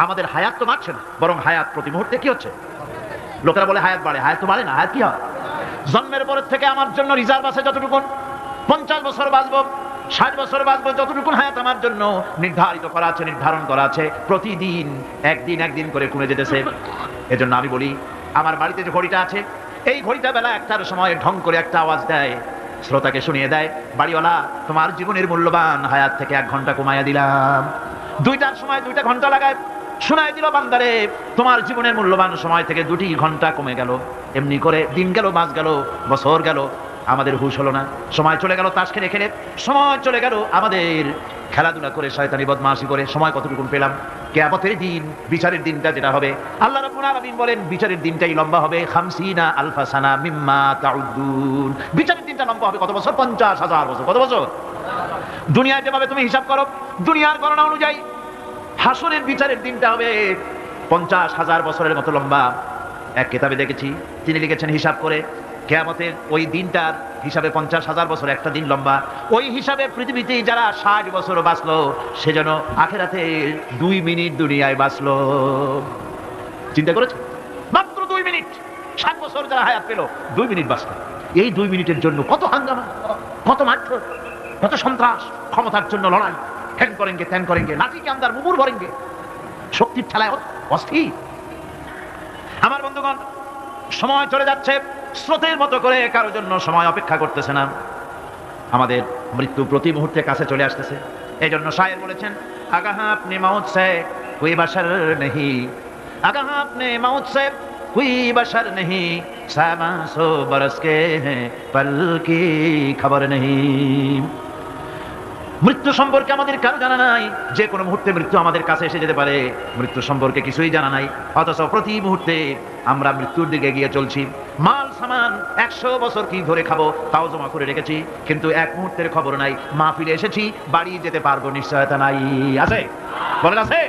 আমাদের হায়াত তো বাড়ছে না, বরং হায়াত প্রতি মুহূর্তে কি হচ্ছে? লোকেরা বলে হায়াত বাড়ে, হায়াত তো বাড়ে না। হায়াত কি হয়? জন্মের পরের থেকে আমার জন্য রিজার্ভ আছে যতটুকু, 50 বছর বাঁচবো, 60 বছর বাঁচবো, যতটুকু হায়াত আমার জন্য নির্ধারিত করা আছে, নির্ধারণ করা আছে, প্রতিদিন একদিন একদিন করে কমে যেতেছে। এজন্য আমি বলি, আমার বাড়িতে যে ঘড়িটা আছে, এই ঘড়িটা বেলা 1টার সময় ঢং করে একটা আওয়াজ দেয়, শ্রোতাকে শুনিয়ে দেয়, বাড়িওয়ালা তোমার জীবনের মূল্যবান হায়াত থেকে 1 ঘন্টা কমাইয়া দিলাম। 2টার সময় 2টা ঘন্টা লাগায় শোনাই দিল, বান্দারে তোমার জীবনের মূল্যবান সময় থেকে 2টি ঘন্টা কমে গেল। এমনি করে দিন গেল, মাস গেল, বছর গেল, আমাদের হুঁশ হলো না। সময় চলে গেল তাস খেলে খেলে, সময় চলে গেল আমাদের খেলাধুলা করে, শয়তানি বদমাশি করে। সময় কতটুকু পেলাম? কিয়ামতের দিন, বিচারের দিনটা যেটা হবে, আল্লাহ রাব্বুল আলামিন বলেন বিচারের দিনটাই লম্বা হবে 50 আলফা সানা মিম্মা তাউদ্দুন। বিচারের দিনটা লম্বা হবে কত বছর? 50,000 বছর। কত বছর? দুনিয়ায় যেভাবে তুমি হিসাব করো, দুনিয়ার গণনা অনুযায়ী হাসরের বিচারের দিনটা হবে 50,000 বছরের মতো লম্বা। এক কিতাবে দেখেছি, তিনি লিখেছেন হিসাব করে, কিয়ামতের ওই দিনটার হিসাবে 50,000 বছর একটা দিন লম্বা। ওই হিসাবে পৃথিবীতে যারা 60 বছর বাঁচলো, সে যেন আখেরাতে 2 মিনিট দুনিয়ায় বাঁচলো। চিন্তা করেছে? মাত্র 2 মিনিট। 60 বছর যারা হায়াত পেল, 2 মিনিট বাঁচলো। এই 2 মিনিটের জন্য কত হাঙ্গামা, কত মারধর, কত সন্ত্রাস, ক্ষমতার জন্য লড়াই, হ্যান করেঙ্গে ত্যান করেঙ্গে, লাঠি কে আন্দার মুগুর ভরেঙ্গে, শক্তির ঠেলায় অস্থির। আমার বন্ধুগণ, সময় চলে যাচ্ছে, স্রোতের মতো করে কারোর জন্য সময় অপেক্ষা করতেছে না। আমাদের মৃত্যু প্রতি মুহূর্তে কাছে চলে আসতেছে। এই জন্য শায়ের বলেছেন, আগাহ আপনি মাউত সে কোই বাশার নেহি, আগাহ আপনি মাউত সে কোই বাশার নেহি, সামা সো বরস কে হ্যাঁ পল কি খবর নেহি। মৃত্যু সম্পর্কে আমাদের কারো জানা নাই, যে কোনো মুহূর্তে মৃত্যু আমাদের কাছে এসে যেতে পারে। মৃত্যু সম্পর্কে কিছুই জানা নাই, অথচ প্রতি মুহূর্তে আমরা মৃত্যুর দিকে এগিয়ে চলছি। মাল সামান 100 বছর কি ধরে খাবো তাও জমা করে রেখেছি, কিন্তু এক মুহূর্তের খবর নাই। মাহফিলে এসেছি, বাড়ি যেতে পারবো নিশ্চয়তা নাই। আছে? বলেন আছে?